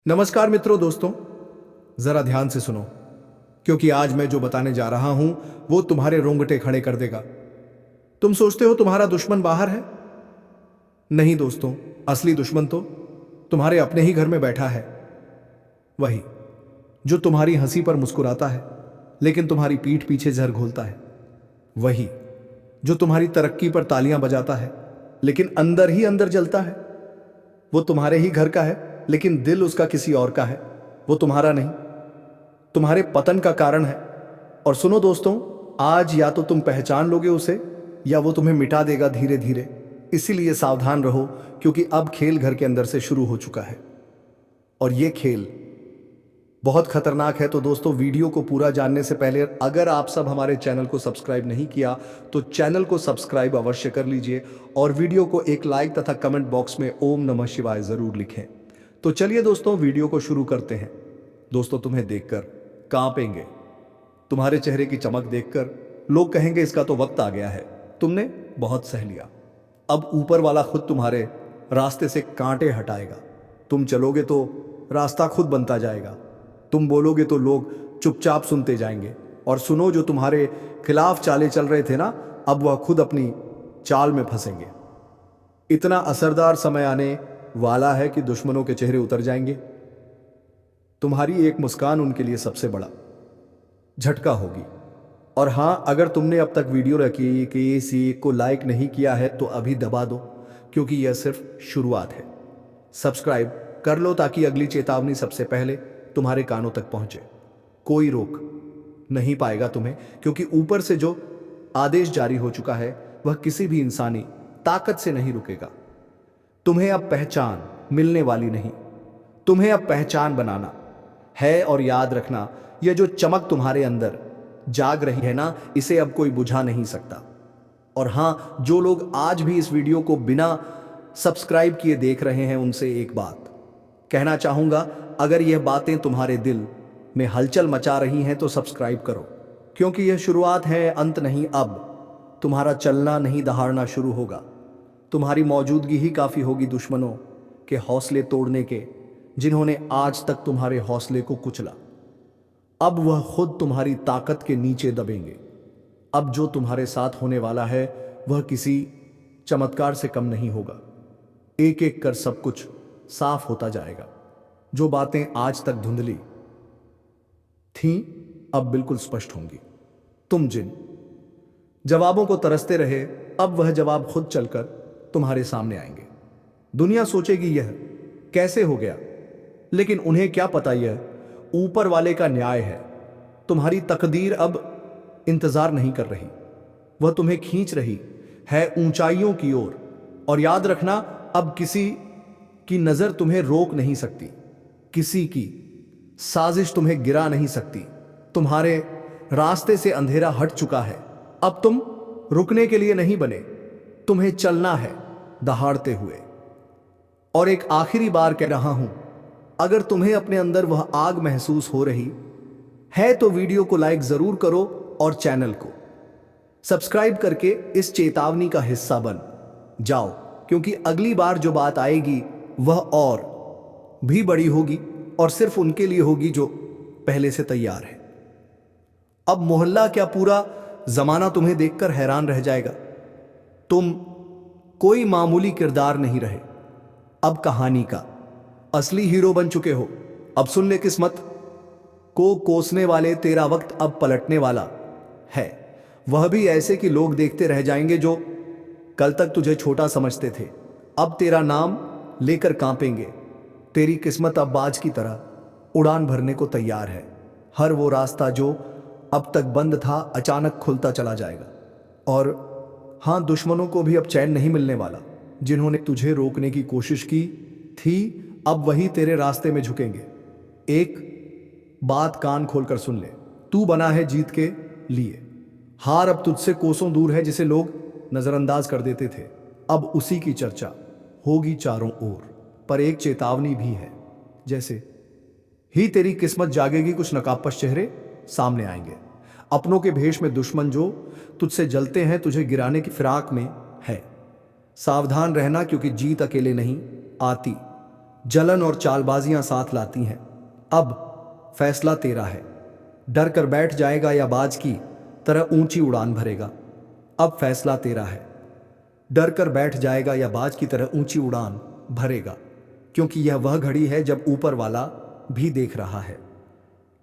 नमस्कार मित्रों, दोस्तों, जरा ध्यान से सुनो, क्योंकि आज मैं जो बताने जा रहा हूं वो तुम्हारे रोंगटे खड़े कर देगा। तुम सोचते हो तुम्हारा दुश्मन बाहर है? नहीं दोस्तों, असली दुश्मन तो तुम्हारे अपने ही घर में बैठा है। वही जो तुम्हारी हंसी पर मुस्कुराता है लेकिन तुम्हारी पीठ पीछे जहर घोलता है। वही जो तुम्हारी तरक्की पर तालियां बजाता है लेकिन अंदर ही अंदर जलता है। वो तुम्हारे ही घर का है लेकिन दिल उसका किसी और का है। वो तुम्हारा नहीं, तुम्हारे पतन का कारण है। और सुनो दोस्तों, आज या तो तुम पहचान लोगे उसे या वो तुम्हें मिटा देगा धीरे धीरे। इसीलिए सावधान रहो, क्योंकि अब खेल घर के अंदर से शुरू हो चुका है और ये खेल बहुत खतरनाक है। तो दोस्तों, वीडियो को पूरा जानने से पहले अगर आप सब हमारे चैनल को सब्सक्राइब नहीं किया तो चैनल को सब्सक्राइब अवश्य कर लीजिए और वीडियो को एक लाइक तथा कमेंट बॉक्स में ओम नमः शिवाय जरूर लिखें। तो चलिए दोस्तों, वीडियो को शुरू करते हैं। दोस्तों, तुम्हें देखकर कांपेंगे, तुम्हारे चेहरे की चमक देखकर लोग कहेंगे इसका तो वक्त आ गया है, तुमने बहुत सह लिया। अब ऊपर वाला खुद तुम्हारे रास्ते से कांटे हटाएगा। तुम चलोगे तो रास्ता खुद बनता जाएगा, तुम बोलोगे तो लोग चुपचाप सुनते जाएंगे। और सुनो, जो तुम्हारे खिलाफ चालें चल रहे थे ना, अब वह खुद अपनी चाल में फंसेंगे। इतना असरदार समय आने वाला है कि दुश्मनों के चेहरे उतर जाएंगे। तुम्हारी एक मुस्कान उनके लिए सबसे बड़ा झटका होगी। और हां, अगर तुमने अब तक वीडियो रखी कि इसी को लाइक नहीं किया है तो अभी दबा दो, क्योंकि यह सिर्फ शुरुआत है। सब्सक्राइब कर लो ताकि अगली चेतावनी सबसे पहले तुम्हारे कानों तक पहुंचे। कोई रोक नहीं पाएगा तुम्हें, क्योंकि ऊपर से जो आदेश जारी हो चुका है वह किसी भी इंसानी ताकत से नहीं रुकेगा। तुम्हें अब पहचान मिलने वाली नहीं, तुम्हें अब पहचान बनाना है। और याद रखना, यह जो चमक तुम्हारे अंदर जाग रही है ना, इसे अब कोई बुझा नहीं सकता। और हां, जो लोग आज भी इस वीडियो को बिना सब्सक्राइब किए देख रहे हैं, उनसे एक बात कहना चाहूंगा। अगर यह बातें तुम्हारे दिल में हलचल मचा रही हैं तो सब्सक्राइब करो, क्योंकि यह शुरुआत है, अंत नहीं। अब तुम्हारा चलना नहीं, दहाड़ना शुरू होगा। तुम्हारी मौजूदगी ही काफी होगी दुश्मनों के हौसले तोड़ने के, जिन्होंने आज तक तुम्हारे हौसले को कुचला। अब वह खुद तुम्हारी ताकत के नीचे दबेंगे। अब जो तुम्हारे साथ होने वाला है वह किसी चमत्कार से कम नहीं होगा। एक एक कर सब कुछ साफ होता जाएगा। जो बातें आज तक धुंधली थीं, अब बिल्कुल स्पष्ट होंगी। तुम जिन जवाबों को तरसते रहे, अब वह जवाब खुद चलकर तुम्हारे सामने आएंगे। दुनिया सोचेगी यह कैसे हो गया, लेकिन उन्हें क्या पता यह ऊपर वाले का न्याय है। तुम्हारी तकदीर अब इंतजार नहीं कर रही, वह तुम्हें खींच रही है ऊंचाइयों की ओर। और याद रखना, अब किसी की नजर तुम्हें रोक नहीं सकती, किसी की साजिश तुम्हें गिरा नहीं सकती। तुम्हारे रास्ते से अंधेरा हट चुका है। अब तुम रुकने के लिए नहीं बने, तुम्हें चलना है दहाड़ते हुए। और एक आखिरी बार कह रहा हूं, अगर तुम्हें अपने अंदर वह आग महसूस हो रही है तो वीडियो को लाइक जरूर करो और चैनल को सब्सक्राइब करके इस चेतावनी का हिस्सा बन जाओ, क्योंकि अगली बार जो बात आएगी वह और भी बड़ी होगी और सिर्फ उनके लिए होगी जो पहले से तैयार है। अब मोहल्ला क्या, पूरा जमाना तुम्हें देखकर हैरान रह जाएगा। तुम कोई मामूली किरदार नहीं रहे, अब कहानी का असली हीरो बन चुके हो। अब सुन ले, किस्मत को कोसने वाले, तेरा वक्त अब पलटने वाला है। वह भी ऐसे कि लोग देखते रह जाएंगे जो कल तक तुझे छोटा समझते थे, अब तेरा नाम लेकर कांपेंगे। तेरी किस्मत अब बाज की तरह उड़ान भरने को तैयार है। हर वो रास्ता जो अब तक बंद था अचानक खुलता चला जाएगा। और हां, दुश्मनों को भी अब चैन नहीं मिलने वाला। जिन्होंने तुझे रोकने की कोशिश की थी, अब वही तेरे रास्ते में झुकेंगे। एक बात कान खोलकर सुन ले, तू बना है जीत के लिए। हार अब तुझसे कोसों दूर है, जिसे लोग नजरअंदाज कर देते थे। अब उसी की चर्चा होगी चारों ओर। पर एक चेतावनी भी है, जैसे ही तेरी किस्मत जागेगी कुछ नकाबपोश चेहरे सामने आएंगे। अपनों के भेष में दुश्मन जो तुझसे जलते हैं, तुझे गिराने की फिराक में है। सावधान रहना, क्योंकि जीत अकेले नहीं आती, जलन और चालबाजियां साथ लाती हैं। अब फैसला तेरा है, डर कर बैठ जाएगा या बाज की तरह ऊंची उड़ान भरेगा। अब फैसला तेरा है, डर कर बैठ जाएगा या बाज की तरह ऊंची उड़ान भरेगा, क्योंकि यह वह घड़ी है जब ऊपर वाला भी देख रहा है।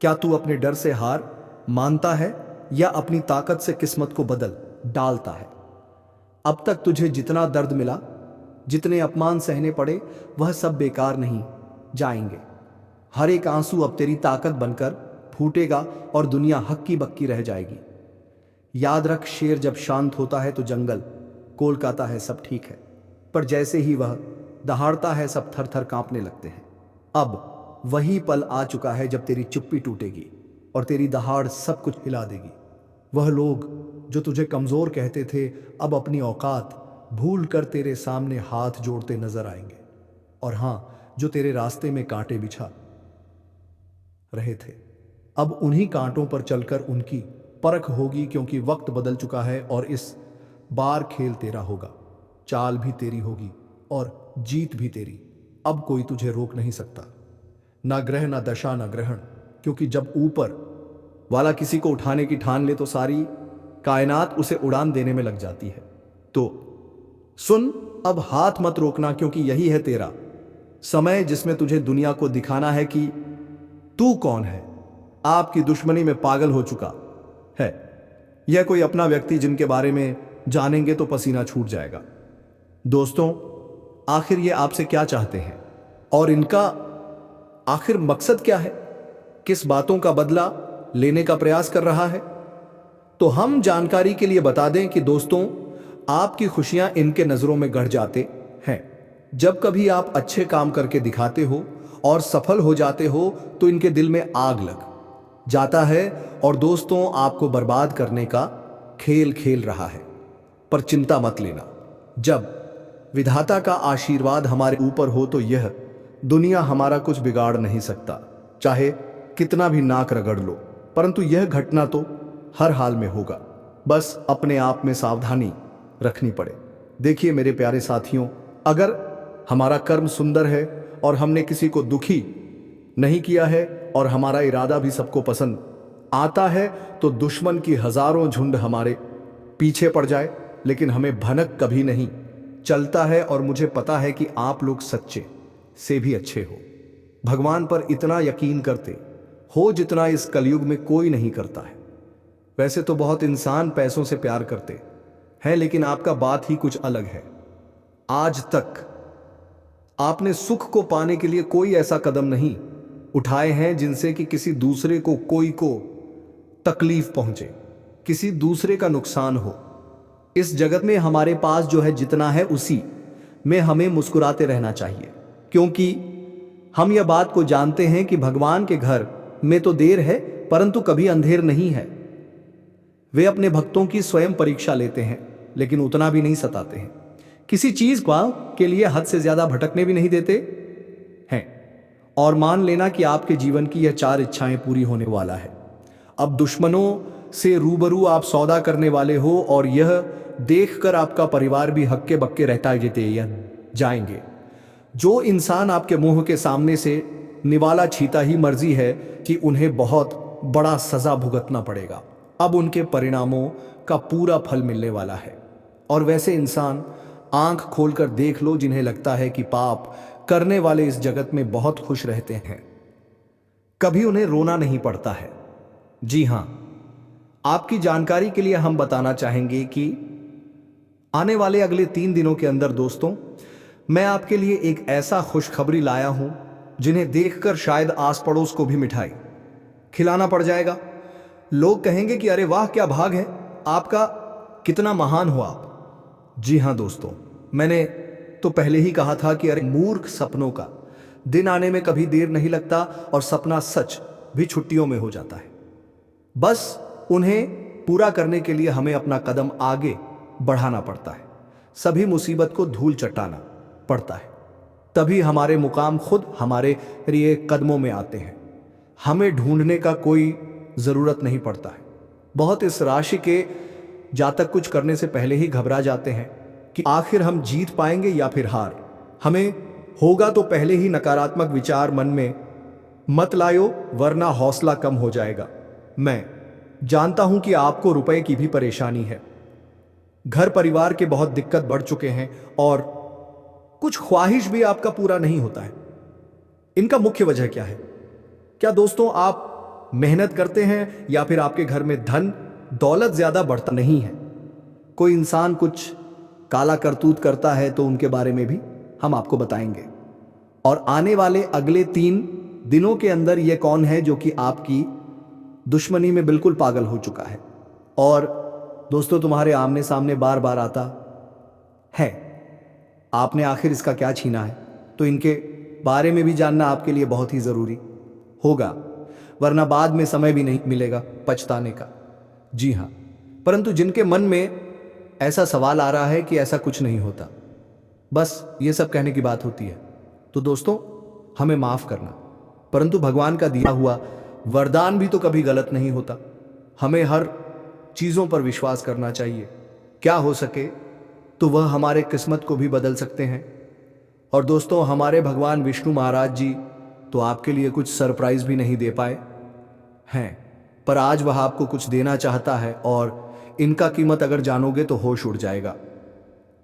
क्या तू अपने डर से हार मानता है या अपनी ताकत से किस्मत को बदल डालता है? अब तक तुझे जितना दर्द मिला, जितने अपमान सहने पड़े, वह सब बेकार नहीं जाएंगे। हर एक आंसू अब तेरी ताकत बनकर फूटेगा और दुनिया हक्की बक्की रह जाएगी। याद रख, शेर जब शांत होता है तो जंगल कोलकाता है, सब ठीक है, पर जैसे ही वह दहाड़ता है सब थर थर कांपने लगते हैं। अब वही पल आ चुका है जब तेरी चुप्पी टूटेगी और तेरी दहाड़ सब कुछ हिला देगी। वह लोग जो तुझे कमजोर कहते थे अब अपनी औकात भूल कर तेरे सामने हाथ जोड़ते नजर आएंगे। और हां, जो तेरे रास्ते में कांटे बिछा रहे थे, अब उन्हीं कांटों पर चलकर उनकी परख होगी, क्योंकि वक्त बदल चुका है और इस बार खेल तेरा होगा। चाल भी तेरी होगी और जीत भी तेरी। अब कोई तुझे रोक नहीं सकता, ना ग्रह, ना दशा, ना ग्रहण, क्योंकि जब ऊपर वाला किसी को उठाने की ठान ले तो सारी कायनात उसे उड़ान देने में लग जाती है। तो सुन, अब हाथ मत रोकना, क्योंकि यही है तेरा समय जिसमें तुझे दुनिया को दिखाना है कि तू कौन है। आपकी दुश्मनी में पागल हो चुका है यह कोई अपना व्यक्ति जिनके बारे में जानेंगे तो पसीना छूट जाएगा। दोस्तों, आखिर ये आपसे क्या चाहते हैं और इनका आखिर मकसद क्या है? किस बातों का बदला लेने का प्रयास कर रहा है? तो हम जानकारी के लिए बता दें कि दोस्तों, आपकी खुशियां इनके नजरों में गड़ जाते हैं। जब कभी आप अच्छे काम करके दिखाते हो और सफल हो जाते हो तो इनके दिल में आग लग जाता है और दोस्तों, आपको बर्बाद करने का खेल खेल रहा है। पर चिंता मत लेना, जब विधाता का आशीर्वाद हमारे ऊपर हो तो यह दुनिया हमारा कुछ बिगाड़ नहीं सकता, चाहे कितना भी नाक रगड़ लो। परंतु यह घटना तो हर हाल में होगा, बस अपने आप में सावधानी रखनी पड़े। देखिए मेरे प्यारे साथियों, अगर हमारा कर्म सुंदर है और हमने किसी को दुखी नहीं किया है और हमारा इरादा भी सबको पसंद आता है तो दुश्मन की हजारों झुंड हमारे पीछे पड़ जाए, लेकिन हमें भनक कभी नहीं चलता है। और मुझे पता है कि आप लोग सच्चे से भी अच्छे हो, भगवान पर इतना यकीन करते हो जितना इस कलयुग में कोई नहीं करता है। वैसे तो बहुत इंसान पैसों से प्यार करते हैं, लेकिन आपका बात ही कुछ अलग है। आज तक आपने सुख को पाने के लिए कोई ऐसा कदम नहीं उठाए हैं जिनसे कि किसी दूसरे को कोई को तकलीफ पहुंचे, किसी दूसरे का नुकसान हो। इस जगत में हमारे पास जो है जितना है उसी में हमें मुस्कुराते रहना चाहिए, क्योंकि हम यह बात को जानते हैं कि भगवान के घर में तो देर है परंतु कभी अंधेर नहीं है। वे अपने भक्तों की स्वयं परीक्षा लेते हैं, लेकिन उतना भी नहीं सताते हैं। किसी चीज के लिए हद से ज्यादा भटकने भी नहीं देते हैं। और मान लेना कि आपके जीवन की यह 4 इच्छाएं पूरी होने वाला है। अब दुश्मनों से रूबरू आप सौदा करने वाले हो और यह देखकर आपका परिवार भी हक्के बक्के रहता जाएंगे। जो इंसान आपके मुंह के सामने से निवाला छीता ही मर्जी है कि उन्हें बहुत बड़ा सजा भुगतना पड़ेगा। अब उनके परिणामों का पूरा फल मिलने वाला है। और वैसे इंसान आंख खोलकर देख लो जिन्हें लगता है कि पाप करने वाले इस जगत में बहुत खुश रहते हैं, कभी उन्हें रोना नहीं पड़ता है। जी हां, आपकी जानकारी के लिए हम बताना चाहेंगे कि आने वाले अगले 3 दिनों के अंदर दोस्तों, मैं आपके लिए एक ऐसा खुशखबरी लाया हूं जिन्हें देखकर शायद आस पड़ोस को भी मिठाई खिलाना पड़ जाएगा। लोग कहेंगे कि अरे वाह, क्या भाग है आपका, कितना महान हो आप। जी हां दोस्तों, मैंने तो पहले ही कहा था कि अरे मूर्ख सपनों का दिन आने में कभी देर नहीं लगता और सपना सच भी छुट्टियों में हो जाता है। बस उन्हें पूरा करने के लिए हमें अपना कदम आगे बढ़ाना पड़ता है, सभी मुसीबत को धूल चटाना पड़ता है, तभी हमारे मुकाम खुद हमारे लिए कदमों में आते हैं। हमें ढूंढने का कोई जरूरत नहीं पड़ता है। बहुत इस राशि के जातक कुछ करने से पहले ही घबरा जाते हैं कि आखिर हम जीत पाएंगे या फिर हार। हमें होगा तो पहले ही नकारात्मक विचार मन में मत लायो, वरना हौसला कम हो जाएगा। मैं जानता हूं कि आपको रुपए की भी परेशानी है, घर परिवार के बहुत दिक्कत बढ़ चुके हैं और कुछ ख्वाहिश भी आपका पूरा नहीं होता है। इनका मुख्य वजह क्या है? क्या दोस्तों आप मेहनत करते हैं या फिर आपके घर में धन दौलत ज्यादा बढ़ता नहीं है? कोई इंसान कुछ काला करतूत करता है तो उनके बारे में भी हम आपको बताएंगे। और आने वाले अगले 3 दिनों के अंदर यह कौन है जो कि आपकी दुश्मनी में बिल्कुल पागल हो चुका है और दोस्तों तुम्हारे आमने सामने बार बार आता है। आपने आखिर इसका क्या छीना है? तो इनके बारे में भी जानना आपके लिए बहुत ही जरूरी होगा, वरना बाद में समय भी नहीं मिलेगा पछताने का। जी हां, परंतु जिनके मन में ऐसा सवाल आ रहा है कि ऐसा कुछ नहीं होता, बस ये सब कहने की बात होती है, तो दोस्तों हमें माफ करना, परंतु भगवान का दिया हुआ वरदान भी तो कभी गलत नहीं होता। हमें हर चीजों पर विश्वास करना चाहिए। क्या हो सके तो वह हमारे किस्मत को भी बदल सकते हैं। और दोस्तों हमारे भगवान विष्णु महाराज जी तो आपके लिए कुछ सरप्राइज भी नहीं दे पाए हैं, पर आज वह आपको कुछ देना चाहता है और इनका कीमत अगर जानोगे तो होश उड़ जाएगा।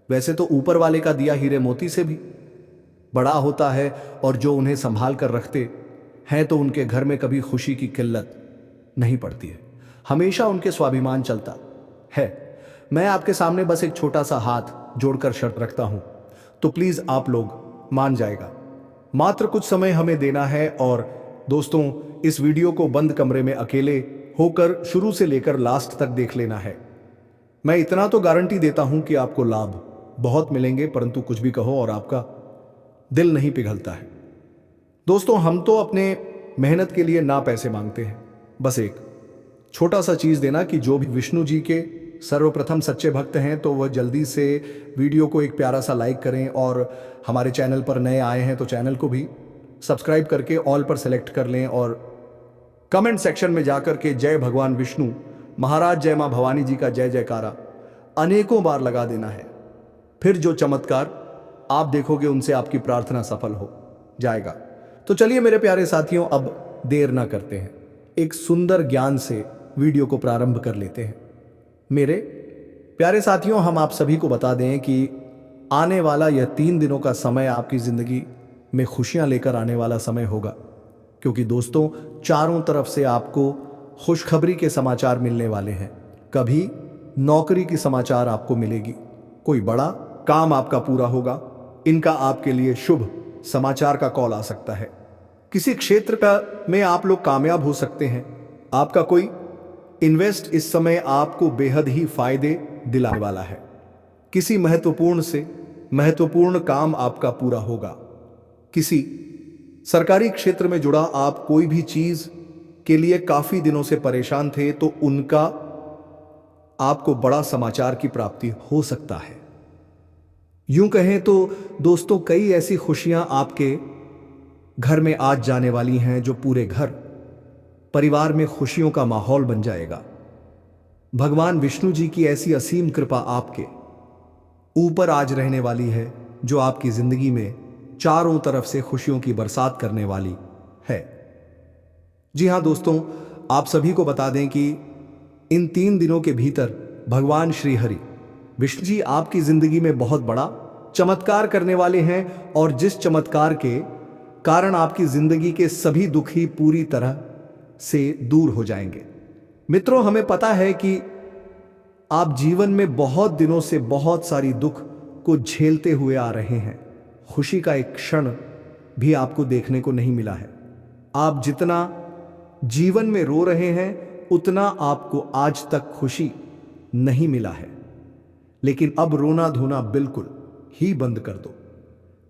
वैसे तो ऊपर वाले का दिया हीरे मोती से भी बड़ा होता है और जो उन्हें संभाल कर रखते हैं तो उनके घर में कभी खुशी की किल्लत नहीं पड़ती है, हमेशा उनके स्वाभिमान चलता है। मैं आपके सामने बस एक छोटा सा हाथ जोड़कर शर्त रखता हूं, तो प्लीज आप लोग मान जाएगा। मात्र कुछ समय हमें देना है और दोस्तों इस वीडियो को बंद कमरे में अकेले होकर शुरू से लेकर लास्ट तक देख लेना है। मैं इतना तो गारंटी देता हूं कि आपको लाभ बहुत मिलेंगे, परंतु कुछ भी कहो और आपका दिल नहीं पिघलता है। दोस्तों हम तो अपने मेहनत के लिए ना पैसे मांगते हैं, बस एक छोटा सा चीज देना कि जो भी विष्णु जी के सर्वप्रथम सच्चे भक्त हैं तो वह जल्दी से वीडियो को एक प्यारा सा लाइक करें और हमारे चैनल पर नए आए हैं तो चैनल को भी सब्सक्राइब करके ऑल पर सेलेक्ट कर लें और कमेंट सेक्शन में जाकर के जय भगवान विष्णु महाराज, जय मां भवानी जी का जय जयकारा अनेकों बार लगा देना है। फिर जो चमत्कार आप देखोगे उनसे आपकी प्रार्थना सफल हो जाएगा। तो चलिए मेरे प्यारे साथियों, अब देर ना करते हैं, एक सुंदर ज्ञान से वीडियो को प्रारंभ कर लेते हैं। मेरे प्यारे साथियों, हम आप सभी को बता दें कि आने वाला यह 3 दिनों का समय आपकी जिंदगी में खुशियां लेकर आने वाला समय होगा, क्योंकि दोस्तों चारों तरफ से आपको खुशखबरी के समाचार मिलने वाले हैं। कभी नौकरी की समाचार आपको मिलेगी, कोई बड़ा काम आपका पूरा होगा, इनका आपके लिए शुभ समाचार का कॉल आ सकता है। किसी क्षेत्र का में आप लोग कामयाब हो सकते हैं। आपका कोई इन्वेस्ट इस समय आपको बेहद ही फायदे दिलाने वाला है। किसी महत्वपूर्ण काम आपका पूरा होगा। किसी सरकारी क्षेत्र में जुड़ा आप कोई भी चीज के लिए काफी दिनों से परेशान थे तो उनका आपको बड़ा समाचार की प्राप्ति हो सकता है। यूं कहें तो दोस्तों कई ऐसी खुशियां आपके घर में आज जाने वाली हैं जो पूरे घर परिवार में खुशियों का माहौल बन जाएगा। भगवान विष्णु जी की ऐसी असीम कृपा आपके ऊपर आज रहने वाली है जो आपकी जिंदगी में चारों तरफ से खुशियों की बरसात करने वाली है। जी हां दोस्तों, आप सभी को बता दें कि इन 3 दिनों के भीतर भगवान श्री हरि विष्णु जी आपकी जिंदगी में बहुत बड़ा चमत्कार करने वाले हैं और जिस चमत्कार के कारण आपकी जिंदगी के सभी दुख ही पूरी तरह से दूर हो जाएंगे। मित्रों, हमें पता है कि आप जीवन में बहुत दिनों से बहुत सारी दुख को झेलते हुए आ रहे हैं। खुशी का एक क्षण भी आपको देखने को नहीं मिला है। आप जितना जीवन में रो रहे हैं उतना आपको आज तक खुशी नहीं मिला है। लेकिन अब रोना धोना बिल्कुल ही बंद कर दो,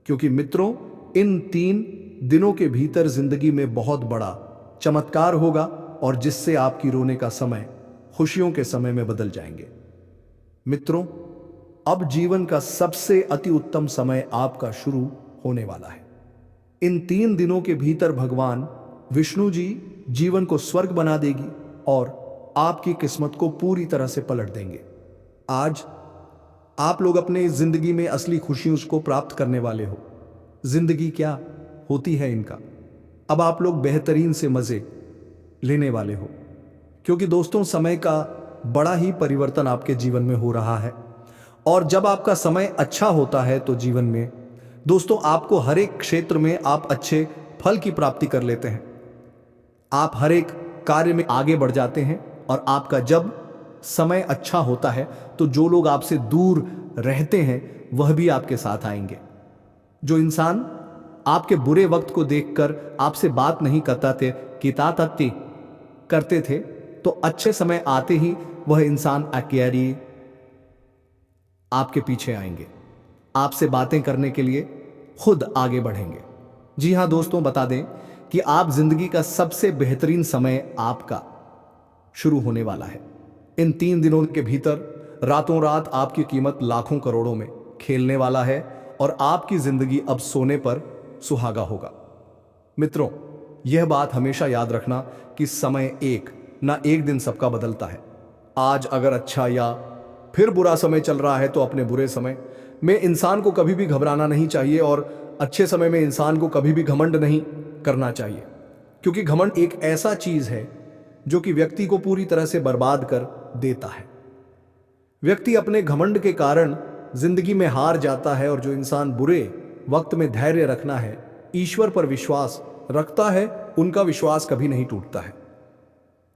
क्योंकि मित्रों इन 3 दिनों के भीतर जिंदगी में बहुत बड़ा चमत्कार होगा और जिससे आपकी रोने का समय खुशियों के समय में बदल जाएंगे। मित्रों, अब जीवन का सबसे अति उत्तम समय आपका शुरू होने वाला है। इन 3 दिनों के भीतर भगवान विष्णु जी जीवन को स्वर्ग बना देगी और आपकी किस्मत को पूरी तरह से पलट देंगे। आज आप लोग अपने जिंदगी में असली खुशियों को प्राप्त करने वाले हो। जिंदगी क्या होती है इनका। अब आप लोग बेहतरीन से मजे लेने वाले हो, क्योंकि दोस्तों समय का बड़ा ही परिवर्तन आपके जीवन में हो रहा है। और जब आपका समय अच्छा होता है तो जीवन में दोस्तों आपको हर एक क्षेत्र में आप अच्छे फल की प्राप्ति कर लेते हैं। आप हर एक कार्य में आगे बढ़ जाते हैं। और आपका जब समय अच्छा होता है तो जो लोग आपसे दूर रहते हैं वह भी आपके साथ आएंगे। जो इंसान आपके बुरे वक्त को देखकर आपसे बात नहीं करता थे, कितातत्ती करते थे, तो अच्छे समय आते ही वह इंसान अकेरी आपके पीछे आएंगे, आपसे बातें करने के लिए खुद आगे बढ़ेंगे। जी हां दोस्तों, बता दें कि आप जिंदगी का सबसे बेहतरीन समय आपका शुरू होने वाला है। इन 3 दिनों के भीतर रातों रात आपकी कीमत लाखों करोड़ों में खेलने वाला है और आपकी जिंदगी अब सोने पर सुहागा होगा। मित्रों, यह बात हमेशा याद रखना कि समय एक ना एक दिन सबका बदलता है। आज अगर अच्छा या फिर बुरा समय चल रहा है तो अपने बुरे समय में इंसान को कभी भी घबराना नहीं चाहिए और अच्छे समय में इंसान को कभी भी घमंड नहीं करना चाहिए, क्योंकि घमंड एक ऐसा चीज है जो कि व्यक्ति को पूरी तरह से बर्बाद कर देता है। व्यक्ति अपने घमंड के कारण जिंदगी में हार जाता है और जो इंसान बुरे वक्त में धैर्य रखना है, ईश्वर पर विश्वास रखता है, उनका विश्वास कभी नहीं टूटता है।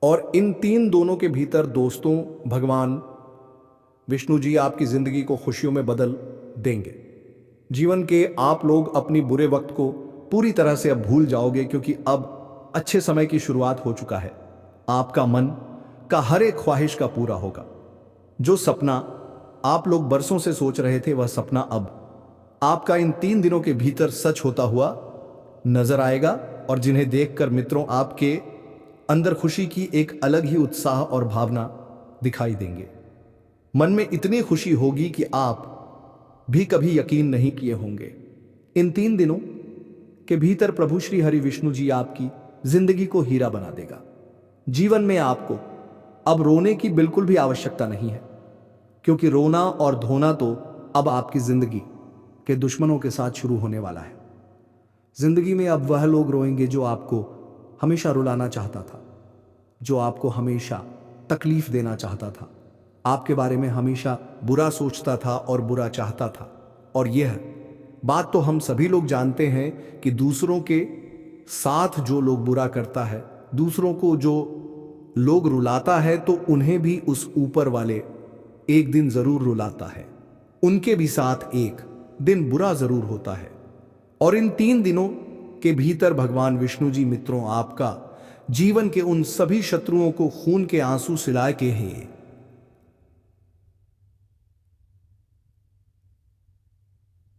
और इन 3 दोनों के भीतर दोस्तों भगवान विष्णु जी आपकी जिंदगी को खुशियों में बदल देंगे। जीवन के आप लोग अपनी बुरे वक्त को पूरी तरह से अब भूल जाओगे, क्योंकि अब अच्छे समय की शुरुआत हो चुका है। आपका मन का हर एक ख्वाहिश का पूरा होगा। जो सपना आप लोग बरसों से सोच रहे थे वह सपना अब आपका इन 3 दिनों के भीतर सच होता हुआ नजर आएगा। और जिन्हें देखकर मित्रों आपके अंदर खुशी की एक अलग ही उत्साह और भावना दिखाई देंगे। मन में इतनी खुशी होगी कि आप भी कभी यकीन नहीं किए होंगे। इन 3 दिनों के भीतर प्रभु श्री हरि विष्णु जी आपकी जिंदगी को हीरा बना देगा। जीवन में आपको अब रोने की बिल्कुल भी आवश्यकता नहीं है, क्योंकि रोना और धोना तो अब आपकी जिंदगी के दुश्मनों के साथ शुरू होने वाला है। जिंदगी में अब वह लोग रोएंगे जो आपको हमेशा रुलाना चाहता था, जो आपको हमेशा तकलीफ देना चाहता था, आपके बारे में हमेशा बुरा सोचता था और बुरा चाहता था। और यह बात तो हम सभी लोग जानते हैं कि दूसरों के साथ जो लोग बुरा करता है, दूसरों को जो लोग रुलाता है, तो उन्हें भी उस ऊपर वाले एक दिन जरूर रुलाता है। उनके भी साथ एक दिन बुरा जरूर होता है। और इन 3 दिनों के भीतर भगवान विष्णु जी मित्रों आपका जीवन के उन सभी शत्रुओं को खून के आंसू सिला के हैं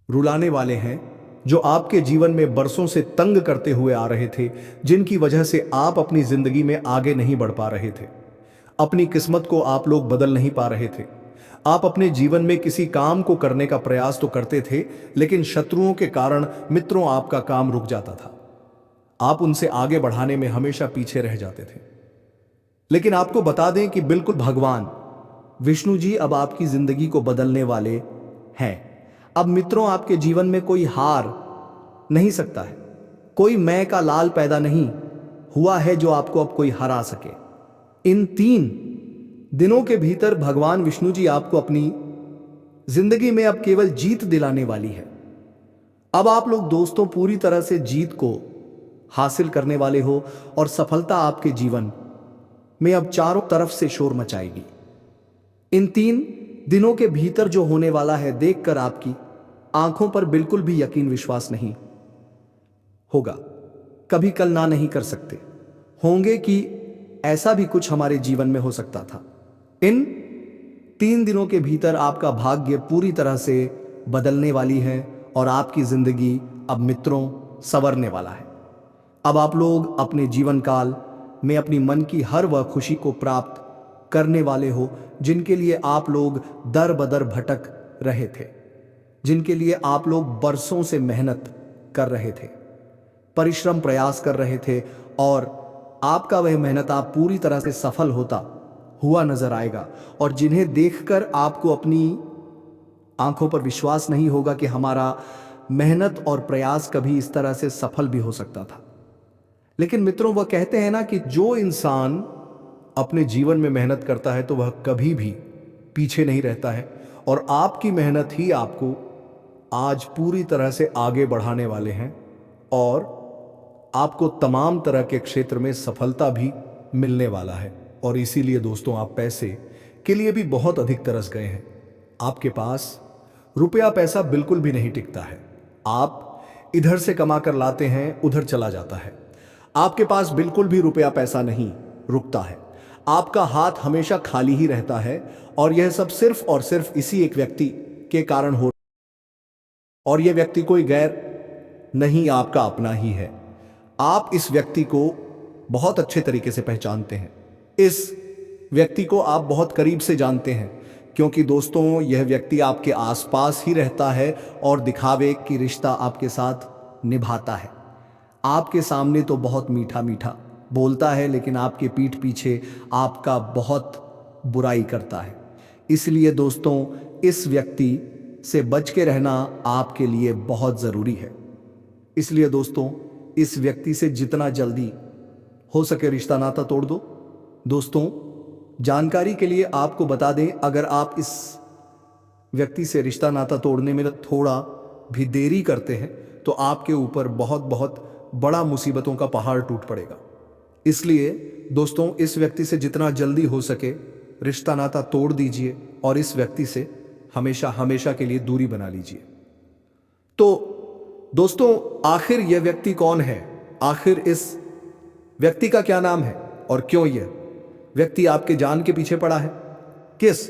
रुलाने वाले हैं, जो आपके जीवन में बरसों से तंग करते हुए आ रहे थे, जिनकी वजह से आप अपनी जिंदगी में आगे नहीं बढ़ पा रहे थे। अपनी किस्मत को आप लोग बदल नहीं पा रहे थे। आप अपने जीवन में किसी काम को करने का प्रयास तो करते थे, लेकिन शत्रुओं के कारण मित्रों आपका काम रुक जाता था। आप उनसे आगे बढ़ाने में हमेशा पीछे रह जाते थे। लेकिन आपको बता दें कि बिल्कुल भगवान विष्णु जी अब आपकी जिंदगी को बदलने वाले हैं। अब मित्रों आपके जीवन में कोई हार नहीं सकता है, कोई मैं का लाल पैदा नहीं हुआ है जो आपको अब कोई हरा सके। इन 3 दिनों के भीतर भगवान विष्णु जी आपको अपनी जिंदगी में अब केवल जीत दिलाने वाली है। अब आप लोग दोस्तों पूरी तरह से जीत को हासिल करने वाले हो और सफलता आपके जीवन में अब चारों तरफ से शोर मचाएगी। इन 3 दिनों के भीतर जो होने वाला है देखकर आपकी आंखों पर बिल्कुल भी यकीन विश्वास नहीं होगा। कभी कल्पना नहीं कर सकते होंगे कि ऐसा भी कुछ हमारे जीवन में हो सकता था। इन 3 दिनों के भीतर आपका भाग्य पूरी तरह से बदलने वाली है और आपकी जिंदगी अब मित्रों संवरने वाला है। अब आप लोग अपने जीवन काल में अपनी मन की हर वह खुशी को प्राप्त करने वाले हो जिनके लिए आप लोग दर बदर भटक रहे थे, जिनके लिए आप लोग बरसों से मेहनत कर रहे थे, परिश्रम प्रयास कर रहे थे, और आपका वह मेहनत आप पूरी तरह से सफल होता हुआ नजर आएगा। और जिन्हें देखकर आपको अपनी आंखों पर विश्वास नहीं होगा कि हमारा मेहनत और प्रयास कभी इस तरह से सफल भी हो सकता था। लेकिन मित्रों, वह कहते हैं ना कि जो इंसान अपने जीवन में मेहनत करता है तो वह कभी भी पीछे नहीं रहता है, और आपकी मेहनत ही आपको आज पूरी तरह से आगे बढ़ाने वाले हैं और आपको तमाम तरह के क्षेत्र में सफलता भी मिलने वाला है। और इसीलिए दोस्तों, आप पैसे के लिए भी बहुत अधिक तरस गए हैं। आपके पास रुपया पैसा बिल्कुल भी नहीं टिकता है। आप इधर से कमा कर लाते हैं, उधर चला जाता है। आपके पास बिल्कुल भी रुपया पैसा नहीं रुकता है। आपका हाथ हमेशा खाली ही रहता है, और यह सब सिर्फ और सिर्फ इसी एक व्यक्ति के कारण हो, और यह व्यक्ति कोई गैर नहीं, आपका अपना ही है। आप इस व्यक्ति को बहुत अच्छे तरीके से पहचानते हैं। इस व्यक्ति को आप बहुत करीब से जानते हैं, क्योंकि दोस्तों, यह व्यक्ति आपके आसपास ही रहता है और दिखावे की रिश्ता आपके साथ निभाता है। आपके सामने तो बहुत मीठा मीठा बोलता है, लेकिन आपके पीठ पीछे आपका बहुत बुराई करता है। इसलिए दोस्तों, इस व्यक्ति से बच के रहना आपके लिए बहुत ज़रूरी है। इसलिए दोस्तों, इस व्यक्ति से जितना जल्दी हो सके रिश्ता नाता तोड़ दो। दोस्तों, जानकारी के लिए आपको बता दें, अगर आप इस व्यक्ति से रिश्ता नाता तोड़ने में थोड़ा भी देरी करते हैं तो आपके ऊपर बहुत बहुत बड़ा मुसीबतों का पहाड़ टूट पड़ेगा। इसलिए दोस्तों, इस व्यक्ति से जितना जल्दी हो सके रिश्ता नाता तोड़ दीजिए और इस व्यक्ति से हमेशा हमेशा के लिए दूरी बना लीजिए। तो दोस्तों, आखिर यह व्यक्ति कौन है? आखिर इस व्यक्ति का क्या नाम है और क्यों यह व्यक्ति आपके जान के पीछे पड़ा है? किस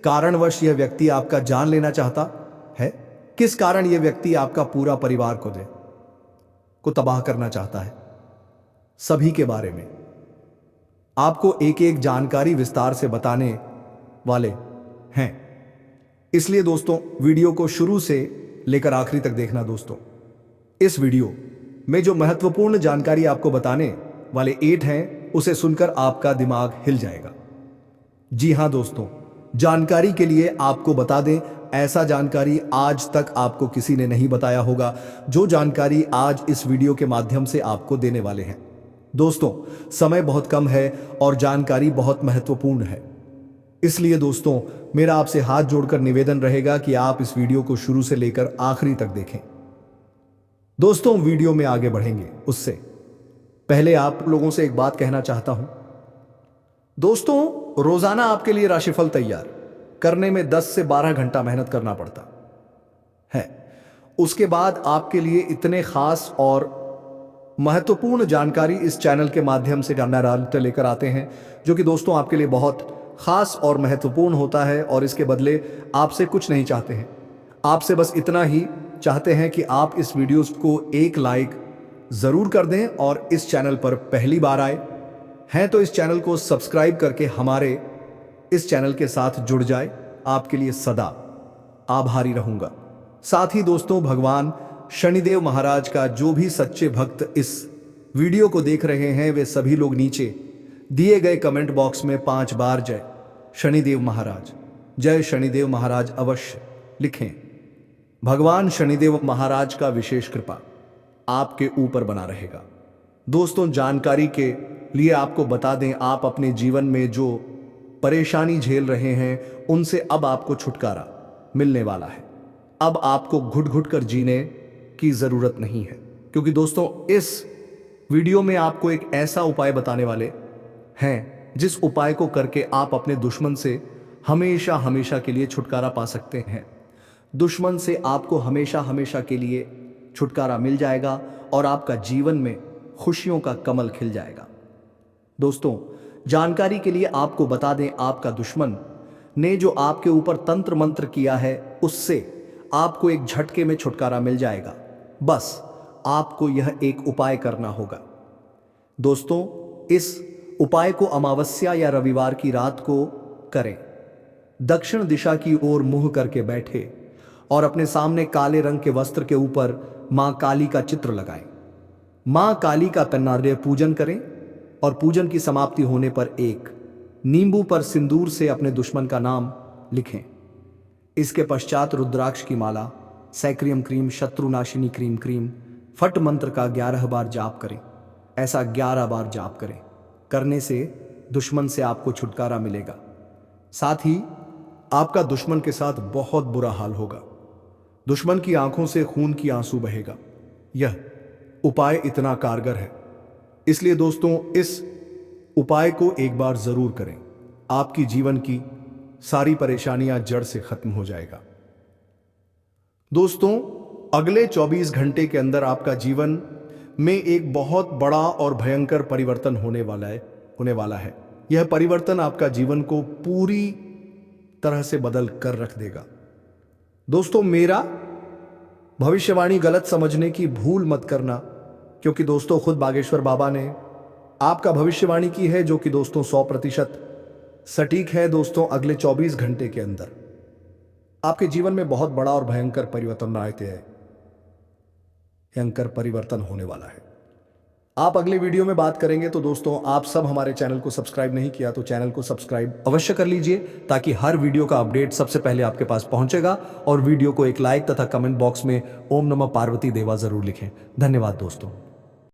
कारणवश यह व्यक्ति आपका जान लेना चाहता है? किस कारण यह व्यक्ति आपका पूरा परिवार को तबाह करना चाहता है? सभी के बारे में आपको एक एक जानकारी विस्तार से बताने वाले हैं। इसलिए दोस्तों, वीडियो को शुरू से लेकर आखिरी तक देखना। दोस्तों, इस वीडियो में जो महत्वपूर्ण जानकारी आपको बताने वाले 8 हैं, उसे सुनकर आपका दिमाग हिल जाएगा। जी हां दोस्तों, जानकारी के लिए आपको बता दें, ऐसा जानकारी आज तक आपको किसी ने नहीं बताया होगा, जो जानकारी आज इस वीडियो के माध्यम से आपको देने वाले हैं। दोस्तों, समय बहुत कम है और जानकारी बहुत महत्वपूर्ण है। इसलिए दोस्तों, मेरा आपसे हाथ जोड़कर निवेदन रहेगा कि आप इस वीडियो को शुरू से लेकर आखिरी तक देखें। दोस्तों, वीडियो में आगे बढ़ेंगे उससे पहले आप लोगों से एक बात कहना चाहता हूं। दोस्तों, रोजाना आपके लिए राशिफल तैयार करने में 10 से 12 घंटा मेहनत करना पड़ता है। उसके बाद आपके लिए इतने खास और महत्वपूर्ण जानकारी इस चैनल के माध्यम से जानना लेकर आते हैं, जो कि दोस्तों आपके लिए बहुत खास और महत्वपूर्ण होता है। और इसके बदले आपसे कुछ नहीं चाहते हैं, आपसे बस इतना ही चाहते हैं कि आप इस वीडियो को एक लाइक ज़रूर कर दें, और इस चैनल पर पहली बार आए हैं तो इस चैनल को सब्सक्राइब करके हमारे इस चैनल के साथ जुड़ जाए। आपके लिए सदा आभारी रहूंगा। साथ ही दोस्तों, भगवान शनिदेव महाराज का जो भी सच्चे भक्त इस वीडियो को देख रहे हैं, वे सभी लोग नीचे दिए गए कमेंट बॉक्स में 5 बार जय शनिदेव महाराज, जय शनिदेव महाराज अवश्य लिखें। भगवान शनिदेव महाराज का विशेष कृपा आपके ऊपर बना रहेगा। दोस्तों, जानकारी के लिए आपको बता दें, आप अपने जीवन में जो परेशानी झेल रहे हैं, उनसे अब आपको छुटकारा मिलने वाला है। अब आपको घुट घुट कर जीने की जरूरत नहीं है, क्योंकि दोस्तों, इस वीडियो में आपको एक ऐसा उपाय बताने वाले हैं जिस उपाय को करके आप अपने दुश्मन से हमेशा हमेशा के लिए छुटकारा पा सकते हैं। दुश्मन से आपको हमेशा हमेशा के लिए छुटकारा मिल जाएगा और आपका जीवन में खुशियों का कमल खिल जाएगा। दोस्तों, जानकारी के लिए आपको बता दें, आपका दुश्मन ने जो आपके ऊपर तंत्र मंत्र किया है, उससे आपको एक झटके में छुटकारा मिल जाएगा। बस आपको यह एक उपाय करना होगा। दोस्तों, इस उपाय को अमावस्या या रविवार की रात को करें। दक्षिण दिशा की ओर मुंह करके बैठे और अपने सामने काले रंग के वस्त्र के ऊपर मां काली का चित्र लगाएं। मां काली का तन्नार्य पूजन करें और पूजन की समाप्ति होने पर एक नींबू पर सिंदूर से अपने दुश्मन का नाम लिखें। इसके पश्चात रुद्राक्ष की माला सैक्रियम क्रीम, शत्रुनाशिनी क्रीम फट मंत्र का 11 बार जाप करें। ऐसा 11 बार जाप करें, करने से दुश्मन से आपको छुटकारा मिलेगा। साथ ही आपका दुश्मन के साथ बहुत बुरा हाल होगा। दुश्मन की आंखों से खून की आंसू बहेगा। यह उपाय इतना कारगर है, इसलिए दोस्तों इस उपाय को एक बार जरूर करें। आपकी जीवन की सारी परेशानियां जड़ से खत्म हो जाएगा। दोस्तों अगले 24 घंटे के अंदर आपका जीवन में एक बहुत बड़ा और भयंकर परिवर्तन होने वाला है। यह परिवर्तन आपका जीवन को पूरी तरह से बदल कर रख देगा। दोस्तों मेरा भविष्यवाणी गलत समझने की भूल मत करना, क्योंकि दोस्तों खुद बागेश्वर बाबा ने आपका भविष्यवाणी की है, जो कि दोस्तों 100% सटीक है। दोस्तों अगले 24 घंटे के अंदर आपके जीवन में बहुत बड़ा और भयंकर परिवर्तन होने वाला है। आप अगले वीडियो में बात करेंगे। तो दोस्तों आप सब हमारे चैनल को सब्सक्राइब नहीं किया तो चैनल को सब्सक्राइब अवश्य कर लीजिए, ताकि हर वीडियो का अपडेट सबसे पहले आपके पास पहुंचेगा। और वीडियो को एक लाइक तथा कमेंट बॉक्स में ओम नमः पार्वती देवा जरूर लिखें। धन्यवाद दोस्तों।